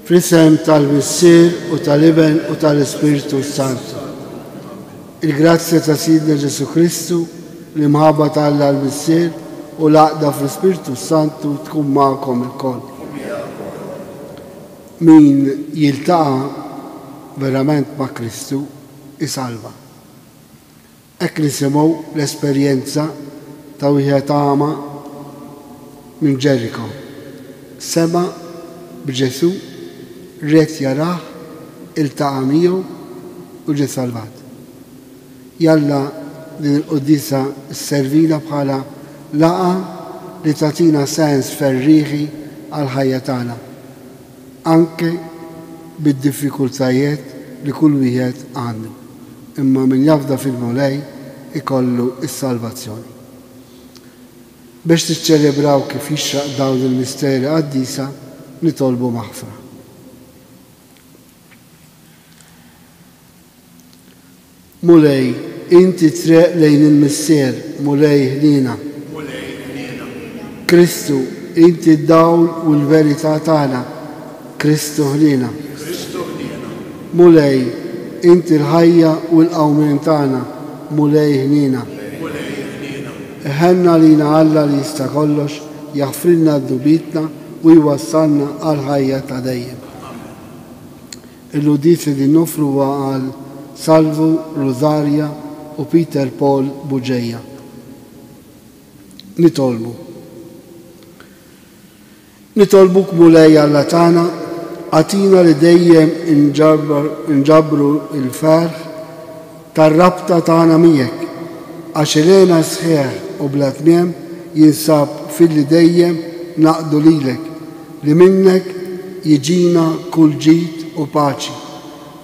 Fl-isem tal-Missier u tal-Iben u tal-Ispiritu Santu. Il-grazzja ta' Sidna Ġesu Kristu li mħabba tal-Alla l-Missier u l-għaqda fl-Ispiritu Santu tkun ma'kom il-koll. Min jiltaqa verament ma' Kristu isalva. Ek nisimgħu l-esperjenza ta' wieħed għama minn Ġeriko. Sema b'Ġesu, ret jaraħ, iltaqa miegħu u ġie salvat. Jalla din il-qoddisa s-servina bħala laqa li tatina sens ferriħi għal ħajja tagħna, anke bid-diffikultajiet li kull wieħed għandu. Imma min jafda fil-mulej ikollu s-salvazzjoni. Biex tiċċelebraw kif jixraq dawn il-misteri qaddisa, nitolbu maħfra. Mulej, inti treq lejn il-missier, mulej ħlina. Kristu, inti d-dawl u l-verità tagħna, Kristu ħlina. Mulej, inti l-ħajja u l-qawmien tagħna, mulej ħlina. Ħenna lina Alla li jista' kollox, jaħfrilna d-dubitna u jwassalna għal ħajja ta' dejjem. Il-udizzi li nofru għal Salvu, Rosaria u Peter Paul Buġeja. Nitolbuk mulej Alla tagħna, għatina li dejjem inġabru il-ferħ tar-rabta tagħna miegħek, għax ilena sħiħ u bla tmiem jinsab fil-li dejjem naqdu lilek, li minnek jiġina kull ġid u paċi.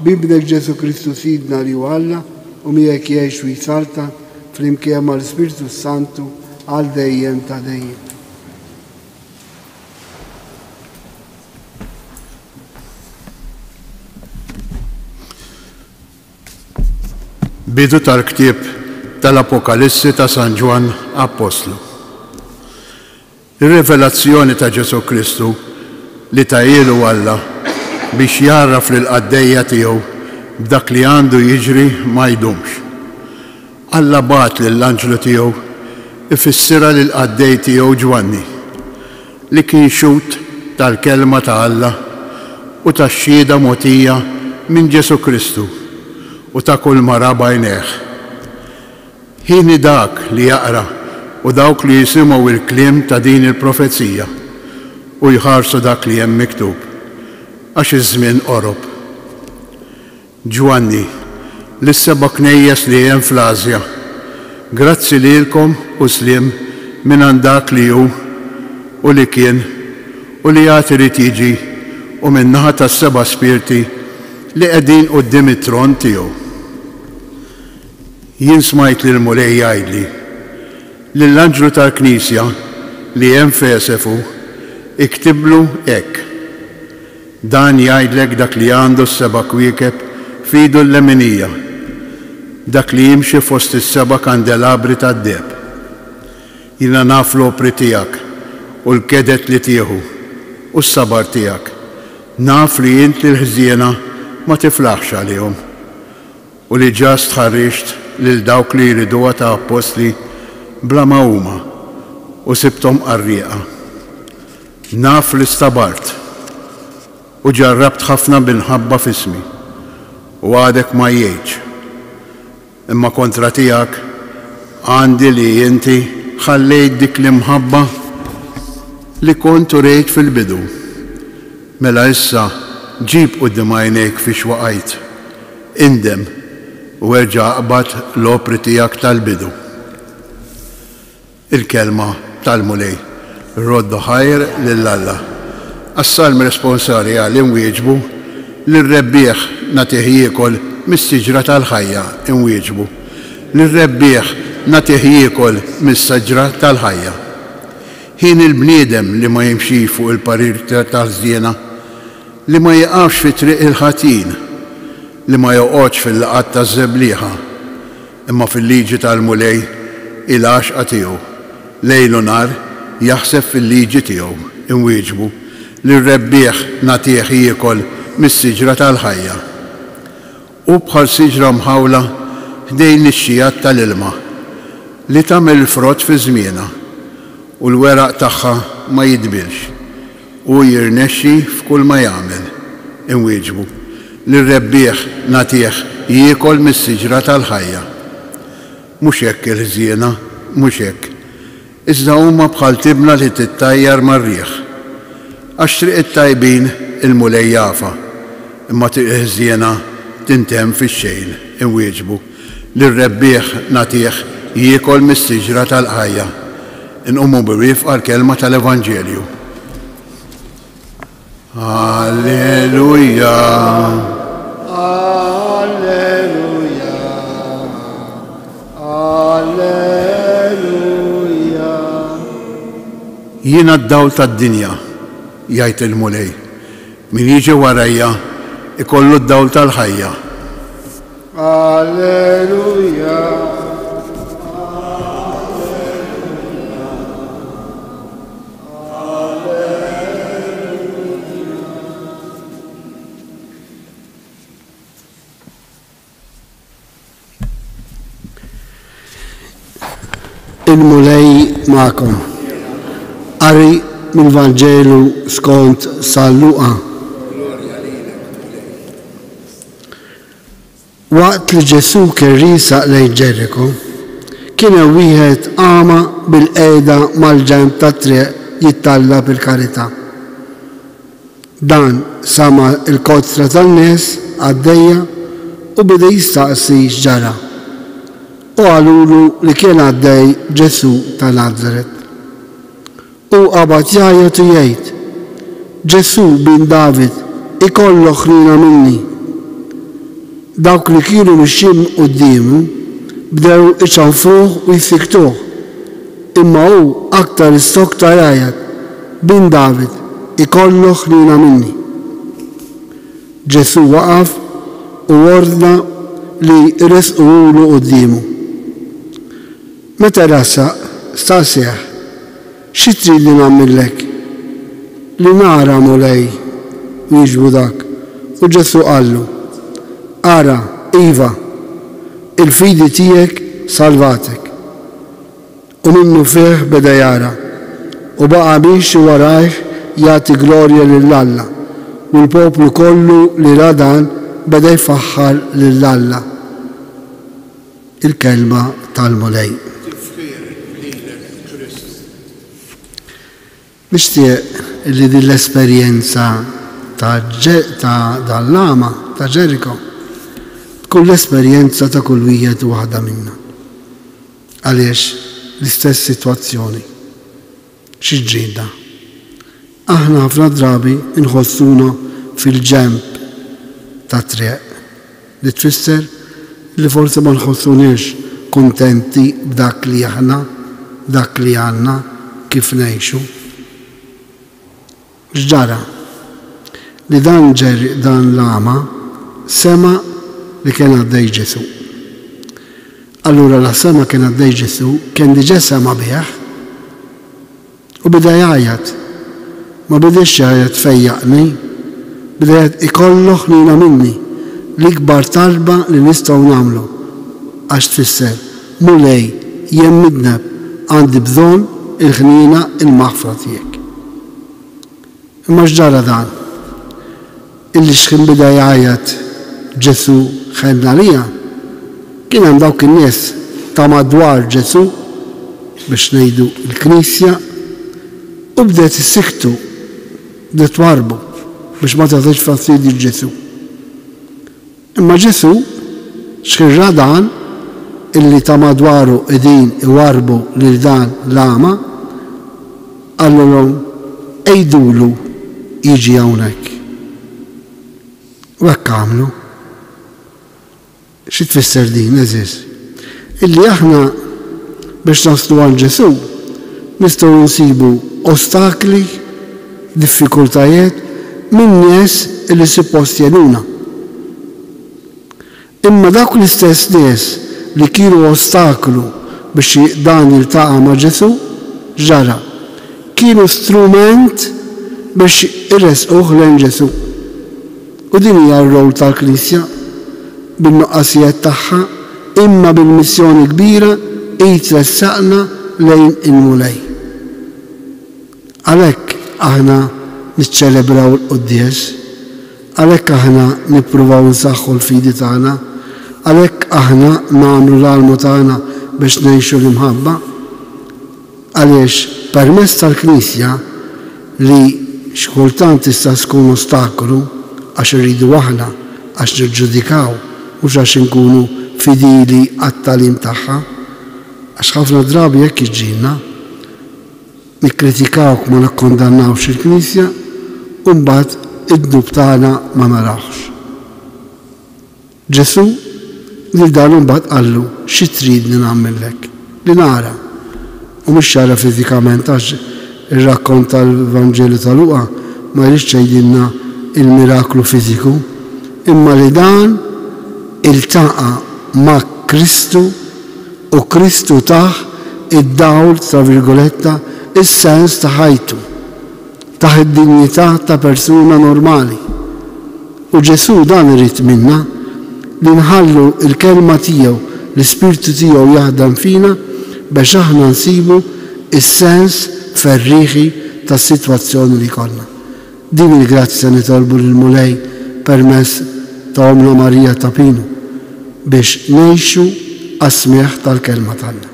Bibnek Ġesu Kristu Sidna li u Alla u miegħek jgħix u jisalta fl-imkien mal-Ispiritu Santu għal dejjem ta' dejjem. Bidu tal-ktieb tal-Apokalissi ta' San Ġwan Apostlu. Ir-rivelazzjoni ta' Ġesu Kristu li ta' ilu Alla biex jarraf l-qaddejja tiegħu b'dak li għandu jiġri ma jdumx. Alla bat lill-anġlu tiegħu ifissira lill-qaddej tiegħu Ġwanni li kien xut tal-kelma ta' Alla u tax-xhieda mogħtija minn Ġesu Kristu u ta' kull mara bajnejh. Ħini dak li jaqra u dawk li jisimgħu il-kliem ta' din il-profezija u jħarsu dak li hemm miktub għax iż-żmien qorob. Ġwanni, l-seba' knejjes li hemm fl-Asja, grazzi lilkom u sliem minn għand dak li hu u li kien u li għad irid jiġi u minn naħa tas-seba' spirti li qegħdin quddiem it-tron tiegħu. Jien smajt lil mulej jgħidli lill-anġlu tal-Knisja li hemm f'Esefu iktiblu hekk. Dan jgħidlek dak li għandu s-seba' kwiekeb f'idu l-leminija, dak li jimxi fost is-seba' kandelabri tad-deheb. Jiena naf l-opri tiegħek u l-kedet li tieħu u s-sabar tiegħek. Naf li inti l-ħżiena ma tiflaħx għalihom u li ġa stħarriġt lil dawk li jriduha ta' apostli bla ma huma u sibthom qarrieqa. Naf li stabart u ġarrabt ħafna bil-ħabba f'ismi u għadek ma jgħidx. Imma kontra tiegħek għandi li inti ħallejt dik l-imħabba li kont urejt fil-bidu. Mela issa ġib quddiem għajnejk fiex waqajt, indem u erġa' aqbad l-opri tiegħek tal-bidu. Il-kelma tal-mulej roddu ħajr lill-Alla. Għas-salm responsari għal imwieġbu l-rebbieħ nagħtih jiekol mis-siġra tal-ħajja imwieġbu. L-rebbieħ nagħtih jiekol mis-saġra tal-ħajja. Ħin il-bniedem li ma jimxi fuq il-parir tal-żiena, li ma jaqafx fi triq il-ħatin, li ma joqgħodx fil-laqat taż-żebliħa, imma fil-liġi tal-mulej il-għaxqa tiegħu. Lejlu nar jaħseb fil-liġi tiegħu imwieġbu Lir-rebbieħ nagħtih jiekol mis-siġra tal-ħajja. U bħal siġra mħawla ħdejn ix-xijat tal-ilma li tagħmel frott fi żmienha u l-weraq tagħha ma jidbilx u jirnexxi f'kull ma jagħmel. Inwieġbu lir-rebbieħ nagħtih jiekol mis-siġra tal-ħajja. Mhux hekk il-ħżiena, mhux hekk. Iżda huma bħal tibna li tittajjar mar-riħ. Għax triq it-tajbin il-mulej jafa, imma triq il-ħżiena tintemm fix-xejn. Inwieġbu lir-rebbieħ nagħtih jiekol mis-siġra tal-ħajja. Inqumu bir-rifqa l-kelma tal-Evanġelju. Alleluja. Alleluja. Alleluja. Jiena d-dawl tad-dinja, jgħid il-mulej. Min jiġi warajja ikollu d-dawl tal-ħajja. Alleluja. Il-mulej ma'kom. Qari mill-Vanġelu skont San Luqa. Waqt li Ġesu kien risaq lejn Ġeriko, kien hemm wieħed għama bil-qiegħda mal-ġenb tat-triq jittallab il-karità. Dan sama l-kotra tan-nies għaddejja u beda jistaqsi x'ġara. U għalulu li kien għaddej Ġesu ta' Nażaret. U qabad jgħid u jgħid, Ġesu bin David, ikollok ħnina minni. Dawk li kienu mixjin qudiemu bdew iċanfuh u jfiktuh. Imma hu aktar istokta jgħid, bin David, ikollok ħnina minni. Ġesu waqaf u ordna li resquhulu qudiemu. Meta rasaq, staqsih, xi trid li nagħmellek? Li nara mulej, wieġbu dak. U Ġesu qallu, ara, iva, il-fidi tiegħek salvatek. U minnu fih beda jara, u baqa' biex warajh jagħti glorja lill-Alla, u l-poplu kollu li radan beda jfaħħar lill-Alla. Il-kelma tal-mulej. Nixtieq li din l-esperjenza tal-lama ta' Ġeriko tkun l-esperjenza ta' kull wieħed u waħda minna. Għaliex l-istess sitwazzjoni. Xi ġrieda. Aħna ħafna drabi nħossuna fil-ġenb ta' triq li tfisser li forsi ma nħossuniex kuntenti b'dak li aħna, dak li għandna, kif ngħixu. X'ġara li dan l-ama sema li kien għaddej Ġesu. Allura la sema kien għaddej Ġesu kien diġà sema bih u bida jgħajjat. Ma bidix jgħajjat fejjaqni, bida jgħajjat ikollok ħnina minni l-ikbar talba li nistgħu nagħmlu għax tfisser mulej jien midneb għandi bżonn il-ħnina il-maħfra tiegħek. Imma x'ġara dan? Illi x'kien bida jgħajjat Ġesu ħenna lija, kien hemm dawk in-nies ta' madwar Ġesu biex ngħidu l-Knisja u bdiet issiktu, bdiet warbu biex ma tagħtix fastidju Ġesu. Imma Ġesu x'kien ra dan illi ta' madwaru qegħdin iwarbu lil dan l-ama, għallulhom ejdulu jiġi hawnhekk. U hekk għamlu. Xi tfisser din eżis? Illi aħna biex naslu għal Ġesu nistgħu nsibu ostakli, diffikultajiet minn nies illi suppost jenuna. Imma dawk l-istess nies li kienu ostaklu biex dan jiltaqa' ma' Ġesu ġara. Kienu strument biex irresquh lejn Ġesu. U din hija r-rol tal-Knisja bin-nuqqasijiet tagħha imma bil-missjoni kbira jitressaqna lejn il-mulej. Għalhekk aħna niċċelebraw il-quddies, għalhekk aħna nippruvaw nsaħħu l-fidi tagħna, għalhekk aħna nagħmlu l-almu tagħna biex ngħixu l-imħabba, għaliex permezz tal-Knisja li xkultant tista' tkun ostakolu għax irridu aħna għax nirġudikaw mhux għax inkunu fidili għat-tagħlim tagħha, għax ħafna drabi jekk jiġġielna nikkritikawk ma nakkondannawx il-Knisja u mbagħad id-dub tagħna ma narawx. Ġesu lil dan imbagħad qallu xi tridni nagħmellek li nara u mhux jara fiżikament għax ir-rakkont tal-Vanġelu ta' Luqa ma jridx jgħidilna il-miraklu fiżiku, imma li dan iltaqa ma' Kristu u Kristu taħ id-dawl ta' virgoletta is-sens ta' ħajtu, taħ id-dinjità ta' persuna normali. U Ġesu dan irid minna li nħallu il-kelma tiegħu, l-Ispirtu tiegħu jaħdem fina biex aħna nsibu is-sens ferriħi tas-sitwazzjoni li kollha. Din il-grazzja nitolbu lill-mulej permezz ta' Omna Marija ta' Pinu biex ngħixu għas-smieħ tal-kelma tagħna.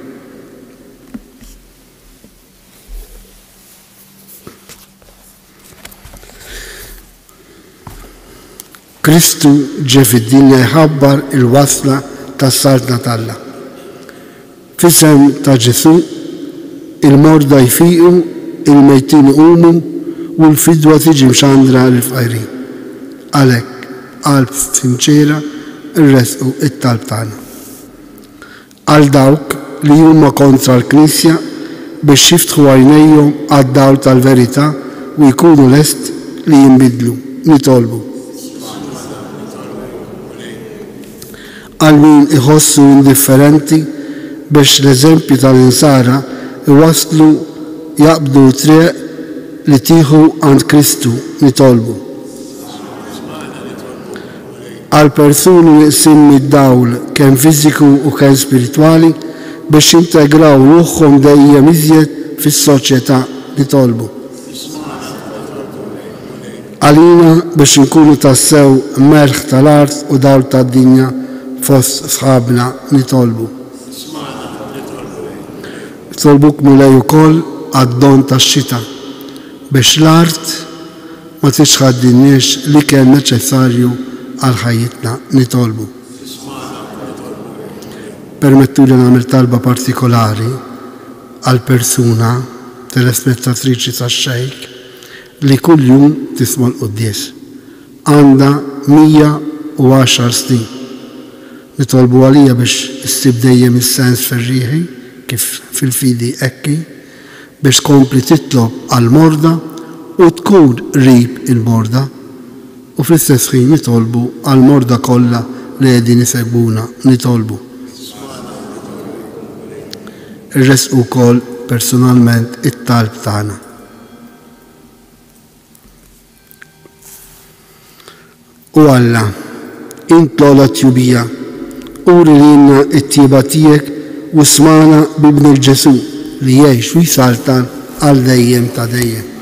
Kristu ġie fid-dinja jħabbar il-wasla tas-sardna talla. F'isem ta' Ġesu il-morda jfiqu, il-mejtin iqumu u l-fidwa tiġi mxandra l-fqajrin. Għalhekk qalb sinċera irresqu it-talb tagħna. Għal dawk li huma kontra l-Knisja biex jiftħu għajnejhom għad-dawl tal-verità u jkunu lest li jinbidlu, nitolbu. Għal min iħossu indifferenti biex l-eżempju tal-insara iwasslu jaqbdu triq li tieħu għand Kristu nitolbu. Għal persuni li qsim mid-dawl kemm fiżiku u kemm spiritwali biex jintegraw ruħhom dejjem iżjed fis-soċjetà nitolbu. Għalina biex inkunu tassew merħ tal-art u dawl tad-dinja fost sħabna nitolbu. Nitolbuk mulej ukoll għad-don tax-xita biex l-art ma tixħaddinniex li kien neċessarju għal ħajjitna nitolbu. Permettu li nagħmel talba partikolari għal persuna telespettatriċi tax-xejk li kuljum tisma' l-quddies. Għandha 110 snin. Nitolbu għalija biex issib dejjem is-sens ferriħi kif fil-fidi ekki biex tkompli titlob għal-morda u tkun qrib il-morda u fl-istess ħin nitolbu għal-morda kollha li qegħdin isegbuna nitolbu. Irresqu wkoll personalment it-talb tagħna. U Alla, int l-ogħla tjubija uri lilna it-tieba tiegħek u smana bibn il-Ġesu li jgħix u jsaltan għal dejjem ta' dejjem.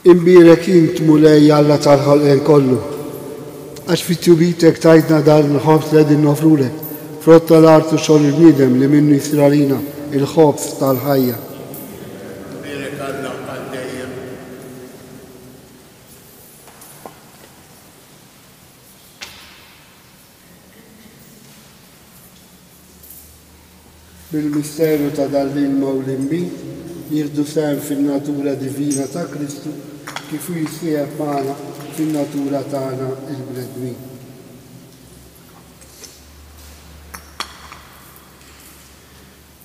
Imbirek int mulej Alla tal-ħolqien kollu, għax fit-tjubitek tajtna dan il-ħobs li qegħdin nofrulek, frott tal-art u xogħol il-bniedem li minnu jsir għalina il-ħobs tal-ħajja. Imbirek Alla għal dejjem. Bil-misteru ta' dal-din mawlim bi, jieħdu sehem fin-natura divina ta' Kristu kif jissieħeb magħna fin-natura tagħna il-bnedmin.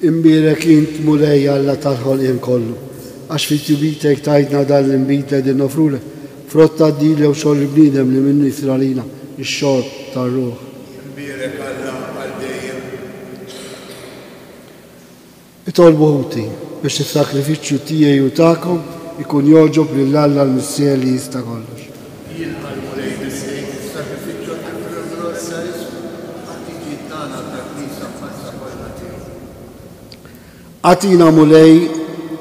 Imbirek int mulej Alla tal-ħolqien kollu, għax fit-tjubitek tajtna dal-imbit li nofrulek, frotta d-dili u xogħol bniedem li minnu jisralina, ix-xogħol tar-ruħ. Imbirek Alla għal-dejjem. Itolbu ħuti biex is-sakrifiċċju tiegħi u tagħkom ikun joġob lill-Alla l-Missier li jista' kollox. Jien għal-mulej bis-sejt is-sakrifiċċju tal-Knisja għattiġi tagħna tal-Knisja bħalsa kollha tiegħu. Għatina mulej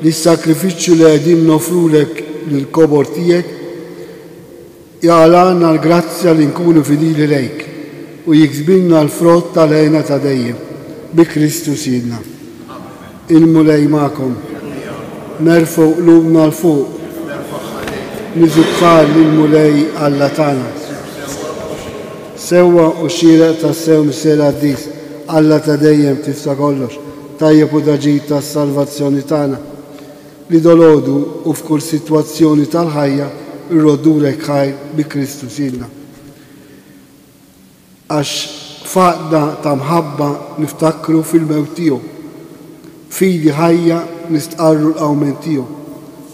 li s-sakrifiċċju li għedin nofrulek l-kobor tijek jgħalanna l-grazzja li nkunu fidili lejk u jiksbinna l-frott tal-għajna ta' dejjem bi Kristus jidna. Il-mulej ma'kom, nerfu qlubna l-fuq, nizubħal il-mulej Alla tana. Sewa u xira ta' sew misera d-dis, Alla ta' dejjem tista' kollox, tajjeb u daġid tas-salvazzjoni tagħna li dolodu u f'kull sitwazzjoni tal-ħajja irrodurek ħajr bi Kristus ilna. Għax faqda ta' mħabba niftakru fil-mewt tiegħu, fidi ħajja nistqarru l-awment tiegħu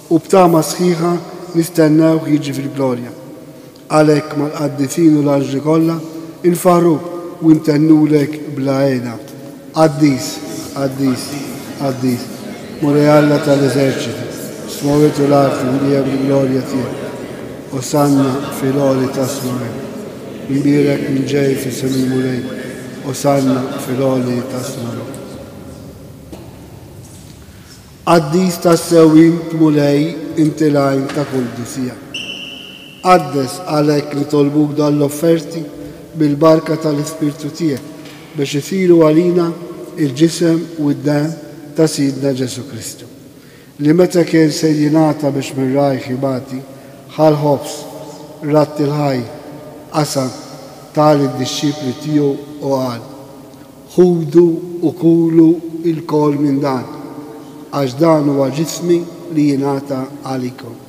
u b'tama sħiħa nistennew jiġi fil-glorja. Għalhekk mal-qaddisin u l-anġli kollha infarruk u ntennulek bla għeda. Għaddis, Mulej Alla tal-eżerċiti, smuovetu l-arti u bil-glorja tiegħek, osanna fil-oli tasmuwe, imbirek minn ġej fi semi mulej, osanna fil-oli tasmuwe. Għaddis tas-sewint mulej intilajn ta' kull disija. Għaddes għalhekk li tolbuk dal-offerti bil-barka tal-Ispirtu tiegħek biex isiru għalina il-ġisem u d-dam ta' Sidna Ġesu Kristu. Li meta kien se jingħata biex minn rajħ ibati, ħal ħobs, ratt il-ħaj, qasam tal-disċipli tiegħu u qal: ħudu u kulu il-kol minn dan, għax dan huwa ġismi li jingħata għalikom.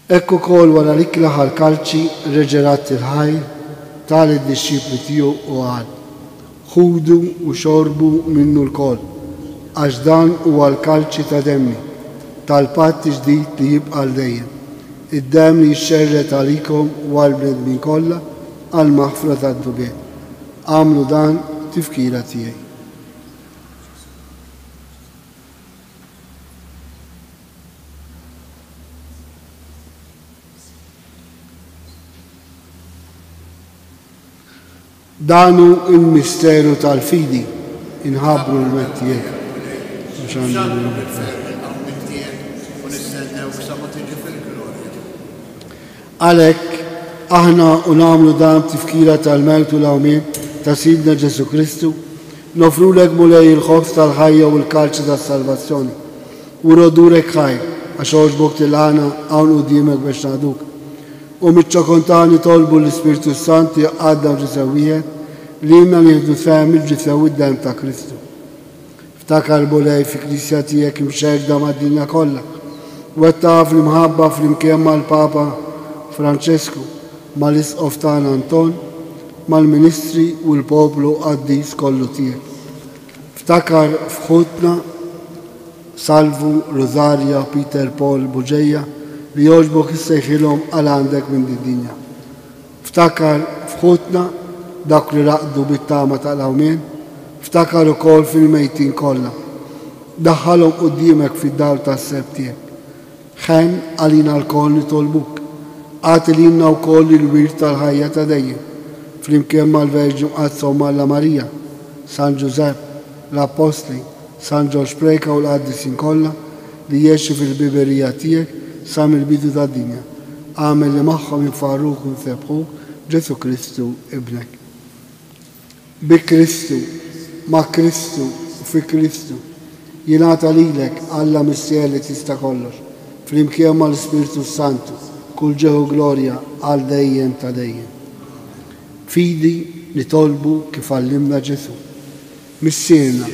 Ekku kol wara l-ikla ħal-kalċi reġerat il-ħajr tal-disċipli tiegħu u qal: ħudu u xorbu minnu l-kol, għax dan huwa l-kalċi ta' demmi tal-patt ġdid li jibqa' l-dejjem, id-dem li jixxerret għalikom u għall-bnedmin kollha għall-maħfra tad-dubien. Għamlu dan tifkira tiegħi. Danu il-misteru tal-fidi inħabru l-mettijek. Għalek, aħna unamlu dan tifkira tal-mewt u l-għawmin ta' Sidna Ġesu Kristu, nofrulek mulej il-ħobs tal-ħajja u l-kalċi tal-salvazzjoni. U rodurek ħaj, għax oġbok til-għana għawn u dimek biex naduk. U mitċokontani tolbu l-Ispirtu Santi għadda u ġisawijiet li jimna nieħdu fehm il-ġisawi d-dem ta' Kristu. Ftakar mulej fi Knisja tiegħek imxerda mad-dinja kollha u qed taf li mħabba flimkien mal-Papa Franċesku, mal-Isqof tagħna Anton, mal-Ministri u l-poplu qaddis kollu tiegħek. Ftakar f'ħutna Salvu, Rosaria, Peter, Paul, Buġeja li jogħġbok issejħilhom għal għandek minn din-dinja. Ftakar f'ħutna dak li raqdu bit-tama tal-għawmien, ftakar ukoll fil-mejtin kollha. Daħħalhom quddiemek fid-dawl tas-seb tiegħek. Ħen għalina l-koll nitolbuk. Għati lilna wkoll il-wirt tal-ħajja ta' dejjem, flimkien mal-Verġu Qazza u Malla Marija, San Giuseppe, l-Apostli, San Ġorġ Preka u l-qaddisin kollha li jgħixu fil-biberija tiegħek sa mill-bidu tad-dinja. Għamel li magħhom infarruk u nsebħuk Ġesu Kristu ibnek. Bi Kristu, ma' Kristu u fi Kristu jingħata lilek Alla Missier li tista' kollox, flimkien mal-Ispirtu Santu, kull ġeħu glorja għal dejjem ta' dejjem. Fidi li tolbu kif għallimna Ġesu. Missierna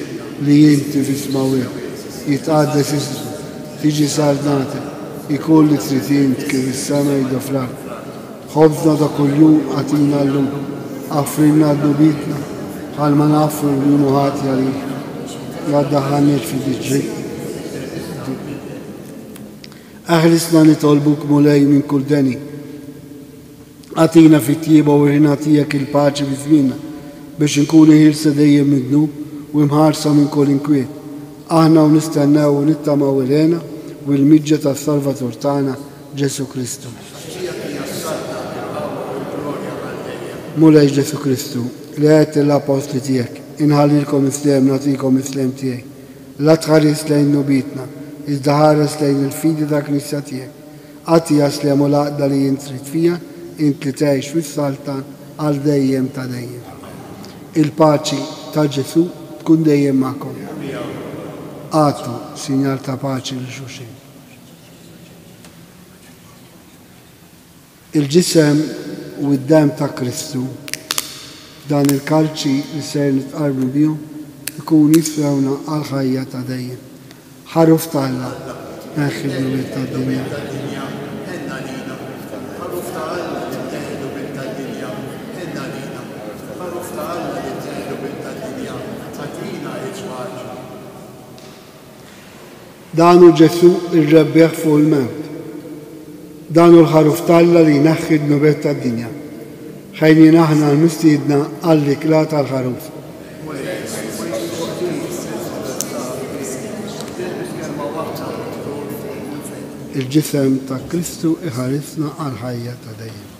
li jinti fisma wieħed, jitqaddes ismu, tiġi sarnate, يكون اللي تريدين كيف السماء يدفلك. خبزنا ده كل يوم أعطينا اللوم، أغفرنا ذنوبنا قال ما نغفر الأمهات يا ريح لا تدخلنا في الجحيم. أخلصنا نطلبك مولاي من كل دني، أعطينا في الطيبة وهناتيك الباچ بثمينا باش نكون هيرسة دايم من ذنوب ومهارسة من كل انكويت. احنا ونستناه ونتما ولينا والمجة الثرفة ترتانا جيسو كريستو. مولاي جيسو كريستو لآية الأبوستل تيك إن لكم إسلام نعطيكم إسلام تيك لا تخلص لين نبيتنا ازدهارس لين الفيد ذا كنيسة تيك أتي أسلام ولا أقدر ينترد فيها انت تعيش في السلطان al دايم تدايم. الباچي تا جيسو تكون دايم معكم. آتو سينيال تا باچي للجوشين. الجسم والدم تا كريستو دان الكالتشي اللي صار نتقربوا بيهم يكون يدفعونا على الحياة دايم. حرف تعالى ناخذ بيت الدنيا. دانو جسو الرب يخفو الموت. دانو الحرف تعالى اللي ناخذ بيت الدنيا. خيني نحن المستيدنا الكلات الخروف. الجسم تا كريستو يحرسنا على الحياة دايما.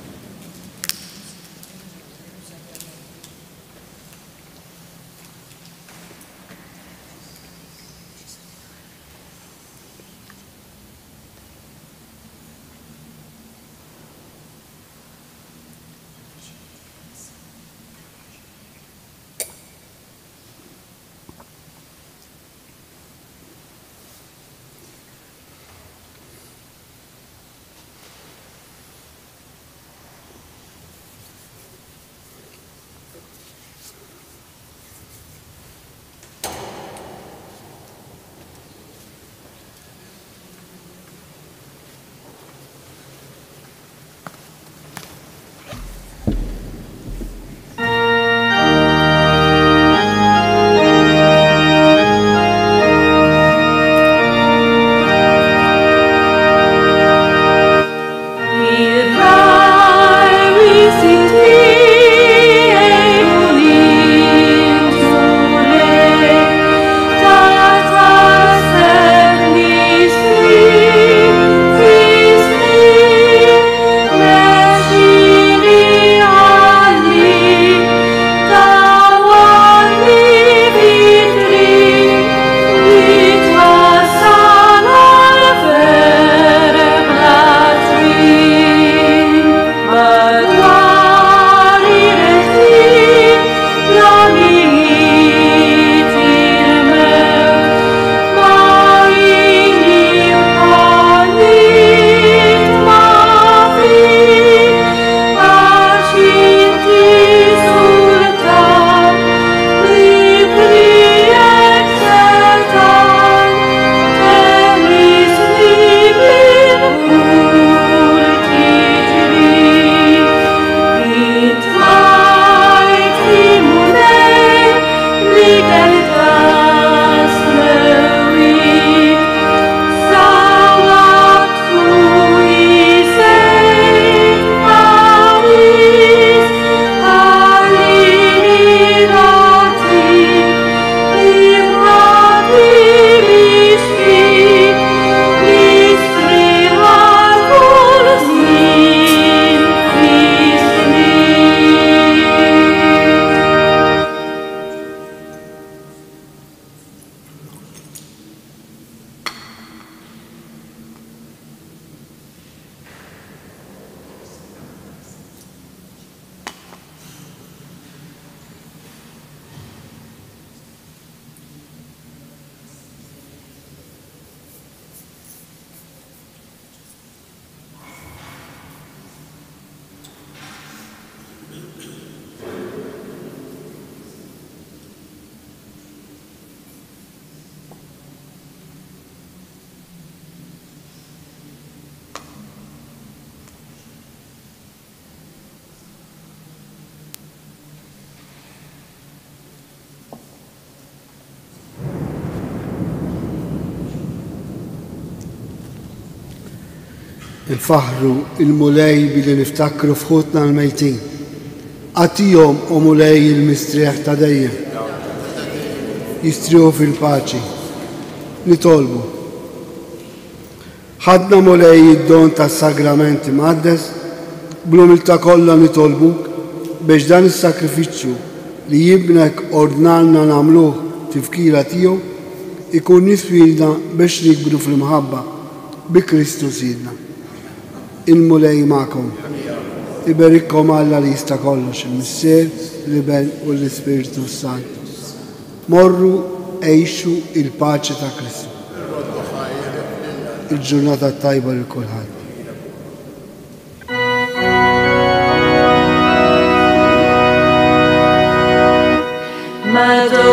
nfaħru il-mulej billi niftakru fħutna l-mejtin. Għatijom u mulej il-mistrieħ ta' dejjem. Jistriju fil-paċi. Nitolbu. Ħadna mulej id-don ta' sagramenti maddes, bl-umilta kollha nitolbuk biex dan is-sakrifiċċju li jibnek ordnalna namluh tifkira tiegħu ikun nisfilna biex nikbru fil-mħabba bi Kristu Sidna. Il-mulej ma'kom. Iberikkom Alla li jista' kollox, il-Missier, l-Iben u l-Ispiritu Santu. Morru għejxu il-paċi ta' Kristu. Il-ġurnata tajba li kulħadd. Madonna